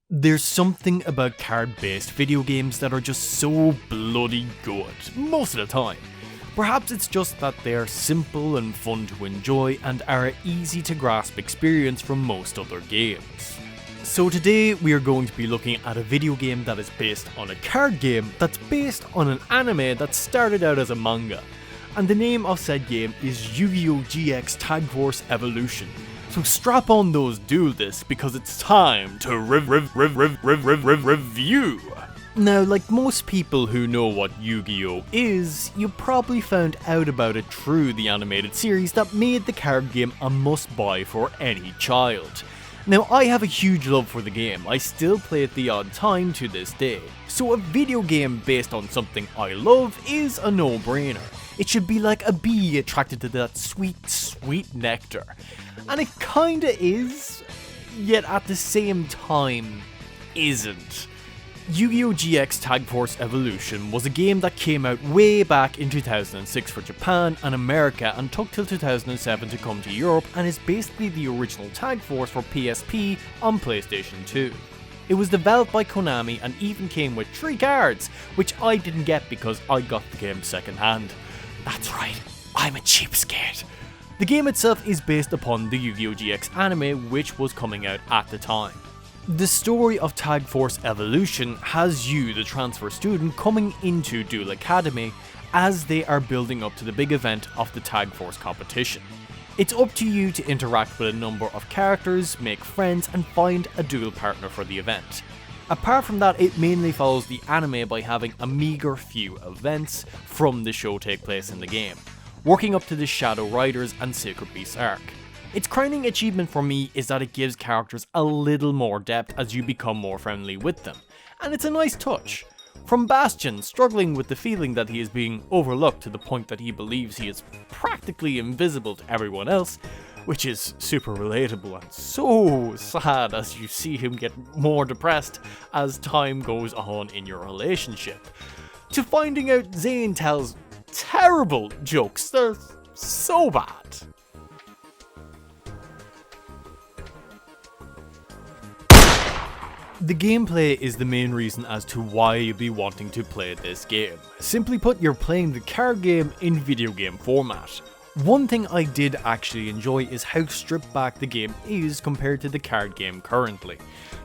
There's something about card-based video games that are just so bloody good, most of the time. Perhaps it's just that they're simple and fun to enjoy and are an easy to grasp experience from most other games. So today we are going to be looking at a video game that is based on a card game that's based on an anime that started out as a manga. And the name of said game is Yu-Gi-Oh! GX Tag Force Evolution. So strap on those duel discs because it's time to review. Now, like most people who know what Yu-Gi-Oh! Is, you probably found out about it through the animated series that made the card game a must-buy for any child. Now, I have a huge love for the game, I still play it the odd time to this day, so a video game based on something I love is a no-brainer. It should be like a bee attracted to that sweet, sweet nectar. And it kinda is, yet at the same time, isn't. Yu-Gi-Oh! GX Tag Force Evolution was a game that came out way back in 2006 for Japan and America and took till 2007 to come to Europe, and is basically the original Tag Force for PSP on PlayStation 2. It was developed by Konami and even came with 3 cards, which I didn't get because I got the game secondhand. That's right, I'm a cheapskate. The game itself is based upon the Yu-Gi-Oh! GX anime, which was coming out at the time. The story of Tag Force Evolution has you, the transfer student, coming into Duel Academy as they are building up to the big event of the Tag Force competition. It's up to you to interact with a number of characters, make friends, and find a duel partner for the event. Apart from that, it mainly follows the anime by having a meager few events from the show take place in the game, working up to the Shadow Riders and Sacred Beasts arc. Its crowning achievement for me is that it gives characters a little more depth as you become more friendly with them, and it's a nice touch. From Bastion struggling with the feeling that he is being overlooked to the point that he believes he is practically invisible to everyone else, which is super relatable and so sad as you see him get more depressed as time goes on in your relationship, to finding out Zane tells terrible jokes. They're so bad. The gameplay is the main reason as to why you'd be wanting to play this game. Simply put, you're playing the card game in video game format. One thing I did actually enjoy is how stripped back the game is compared to the card game currently.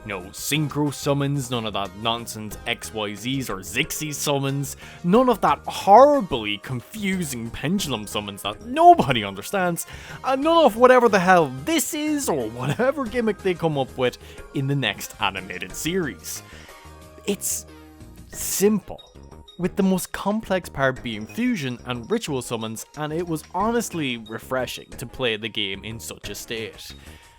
No synchro summons, none of that nonsense XYZs or Zixie summons, none of that horribly confusing pendulum summons that nobody understands, and none of whatever the hell this is or whatever gimmick they come up with in the next animated series. It's simple, with the most complex part being fusion and ritual summons, and it was honestly refreshing to play the game in such a state.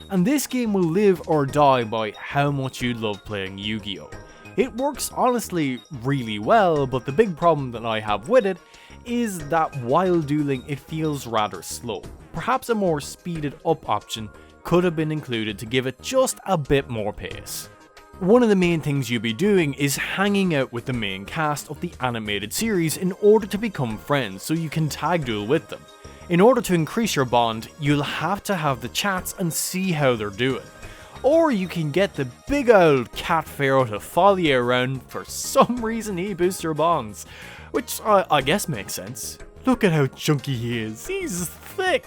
And this game will live or die by how much you love playing Yu-Gi-Oh! It works honestly really well, but the big problem that I have with it is that while dueling it feels rather slow. Perhaps a more speeded up option could have been included to give it just a bit more pace. One of the main things you'll be doing is hanging out with the main cast of the animated series in order to become friends so you can tag duel with them. In order to increase your bond, you'll have to have the chats and see how they're doing. Or you can get the big old cat pharaoh to follow you around. For some reason he boosts your bonds, which I guess makes sense. Look at how chunky he is, he's thick.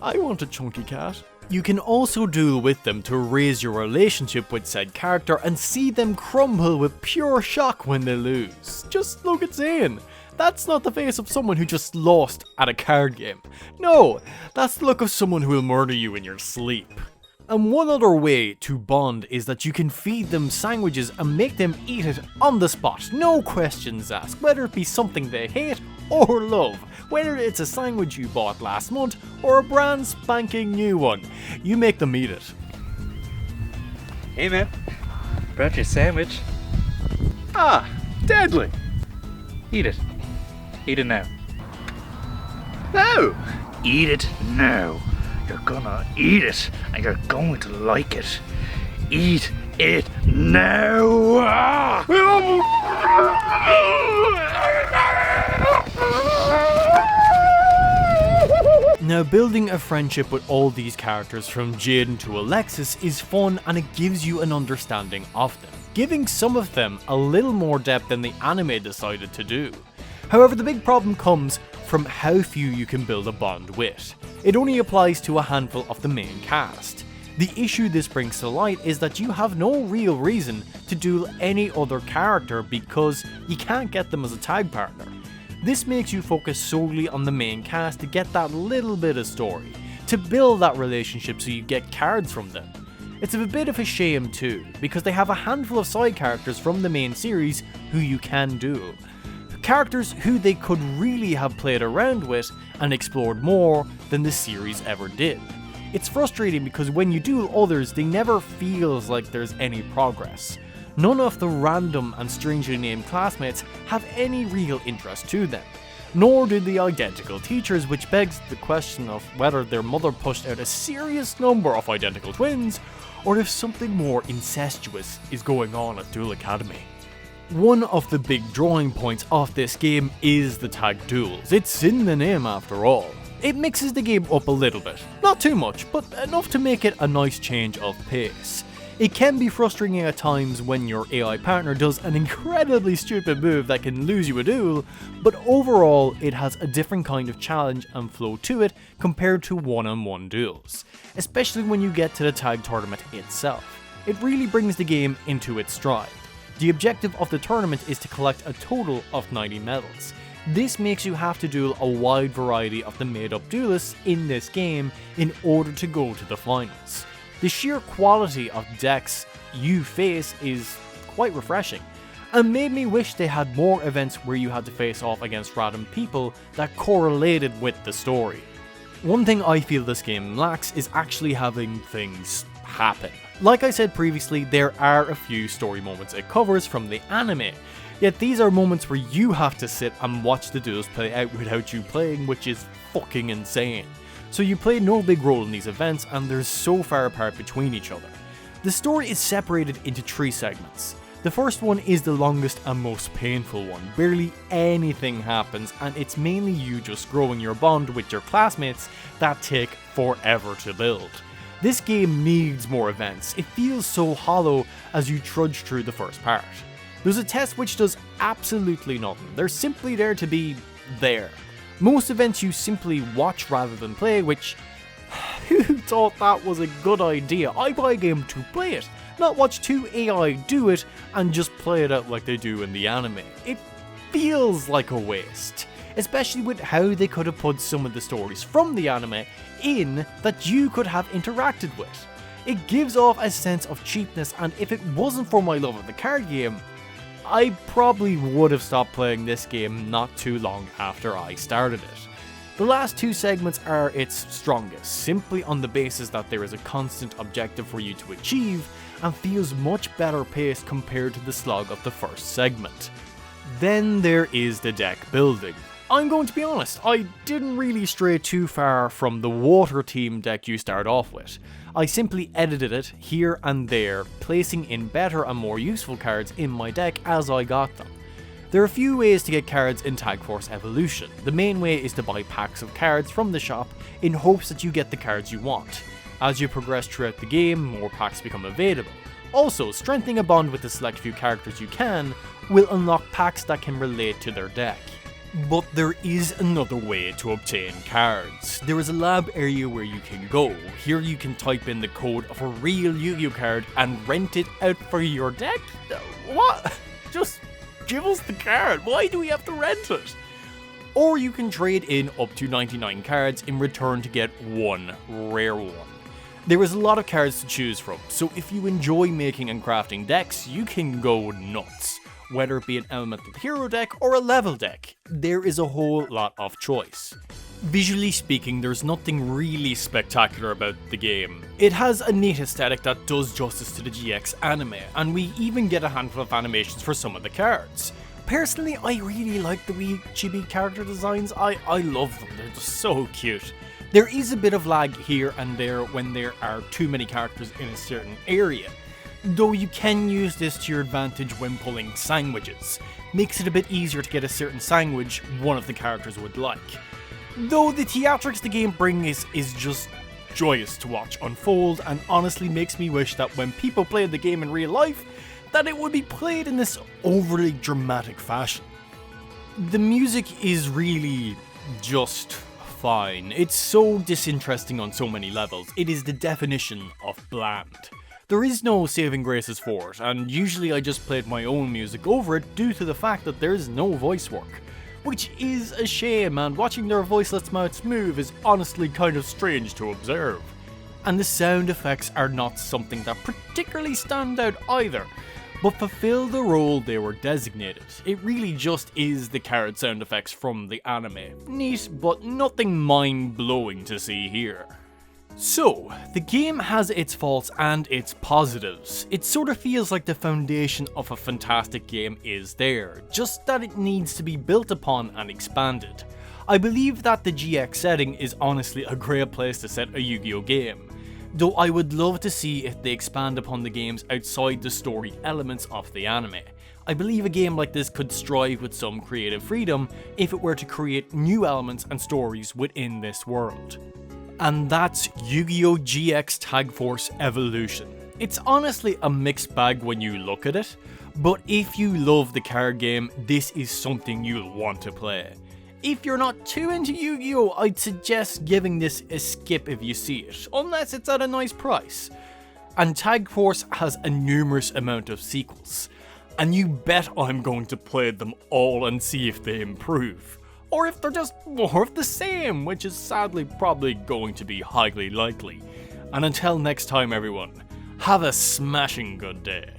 I want a chunky cat. You can also duel with them to raise your relationship with said character and see them crumble with pure shock when they lose. Just look at Zane. That's not the face of someone who just lost at a card game. No, that's the look of someone who will murder you in your sleep. And one other way to bond is that you can feed them sandwiches and make them eat it on the spot, no questions asked, whether it be something they hate or love, whether it's a sandwich you bought last month or a brand spanking new one. You make them eat it. Hey man, brought your sandwich. Ah, deadly. Eat it. Eat it now. No. Eat it now. You're gonna eat it and you're going to like it. Eat it now. Now, building a friendship with all these characters from Jaden to Alexis is fun, and it gives you an understanding of them, giving some of them a little more depth than the anime decided to do. However, the big problem comes from how few you can build a bond with. It only applies to a handful of the main cast. The issue this brings to light is that you have no real reason to duel any other character because you can't get them as a tag partner. This makes you focus solely on the main cast to get that little bit of story, to build that relationship so you get cards from them. It's a bit of a shame too, because they have a handful of side characters from the main series who you can duel. Characters who they could really have played around with and explored more than the series ever did. It's frustrating because when you duel others, they never feels like there's any progress. None of the random and strangely named classmates have any real interest to them, nor do the identical teachers, which begs the question of whether their mother pushed out a serious number of identical twins, or if something more incestuous is going on at Duel Academy. One of the big drawing points of this game is the tag duels. It's in the name after all. It mixes the game up a little bit, not too much, but enough to make it a nice change of pace. It can be frustrating at times when your AI partner does an incredibly stupid move that can lose you a duel, but overall it has a different kind of challenge and flow to it compared to one-on-one duels, especially when you get to the tag tournament itself. It really brings the game into its stride. The objective of the tournament is to collect a total of 90 medals. This makes you have to duel a wide variety of the made-up duelists in this game in order to go to the finals. The sheer quality of decks you face is quite refreshing, and made me wish they had more events where you had to face off against random people that correlated with the story. One thing I feel this game lacks is actually having things happen. Like I said previously, there are a few story moments it covers from the anime, yet these are moments where you have to sit and watch the duels play out without you playing, which is fucking insane. So you play no big role in these events, and they're so far apart between each other. The story is separated into 3 segments. The first one is the longest and most painful one. Barely anything happens, and it's mainly you just growing your bond with your classmates that take forever to build. This game needs more events. It feels so hollow as you trudge through the first part. There's a test which does absolutely nothing. They're simply there to be there. Most events you simply watch rather than play, which, who thought that was a good idea? I buy a game to play it, not watch 2 AI do it and just play it out like they do in the anime. It feels like a waste, especially with how they could have put some of the stories from the anime in that you could have interacted with. It gives off a sense of cheapness, and if it wasn't for my love of the card game, I probably would have stopped playing this game not too long after I started it. The last 2 segments are its strongest, simply on the basis that there is a constant objective for you to achieve, and feels much better paced compared to the slog of the first segment. Then there is the deck building. I'm going to be honest, I didn't really stray too far from the water team deck you start off with. I simply edited it here and there, placing in better and more useful cards in my deck as I got them. There are a few ways to get cards in Tag Force Evolution. The main way is to buy packs of cards from the shop in hopes that you get the cards you want. As you progress throughout the game, more packs become available. Also, strengthening a bond with the select few characters you can will unlock packs that can relate to their deck. But there is another way to obtain cards. There is a lab area where you can go. Here you can type in the code of a real Yu-Gi-Oh card and rent it out for your deck? What? Just give us the card. Why do we have to rent it? Or you can trade in up to 99 cards in return to get one rare one. There is a lot of cards to choose from, so if you enjoy making and crafting decks, you can go nuts. Whether it be an elemental hero deck or a level deck, there is a whole lot of choice. Visually speaking, there's nothing really spectacular about the game. It has a neat aesthetic that does justice to the GX anime, and we even get a handful of animations for some of the cards. Personally, I really like the wee chibi character designs. I love them, they're just so cute. There is a bit of lag here and there when there are too many characters in a certain area, though you can use this to your advantage when pulling sandwiches. Makes it a bit easier to get a certain sandwich one of the characters would like. Though the theatrics the game brings is just joyous to watch unfold, and honestly makes me wish that when people play the game in real life, that it would be played in this overly dramatic fashion. The music is really just fine. It's so disinteresting on so many levels. It is the definition of bland. There is no saving graces for it, and usually I just played my own music over it due to the fact that there is no voice work. Which is a shame, and watching their voiceless mouths move is honestly kind of strange to observe. And the sound effects are not something that particularly stand out either, but fulfill the role they were designated. It really just is the card sound effects from the anime. Neat, but nothing mind-blowing to see here. So, the game has its faults and its positives. It sort of feels like the foundation of a fantastic game is there, just that it needs to be built upon and expanded. I believe that the GX setting is honestly a great place to set a Yu-Gi-Oh game, though I would love to see if they expand upon the games outside the story elements of the anime. I believe a game like this could strive with some creative freedom if it were to create new elements and stories within this world. And that's Yu-Gi-Oh! GX Tag Force Evolution. It's honestly a mixed bag when you look at it, but if you love the card game, this is something you'll want to play. If you're not too into Yu-Gi-Oh! I'd suggest giving this a skip if you see it, unless it's at a nice price. And Tag Force has a numerous amount of sequels, and you bet I'm going to play them all and see if they improve. Or if they're just more of the same, which is sadly probably going to be highly likely. And until next time everyone, have a smashing good day.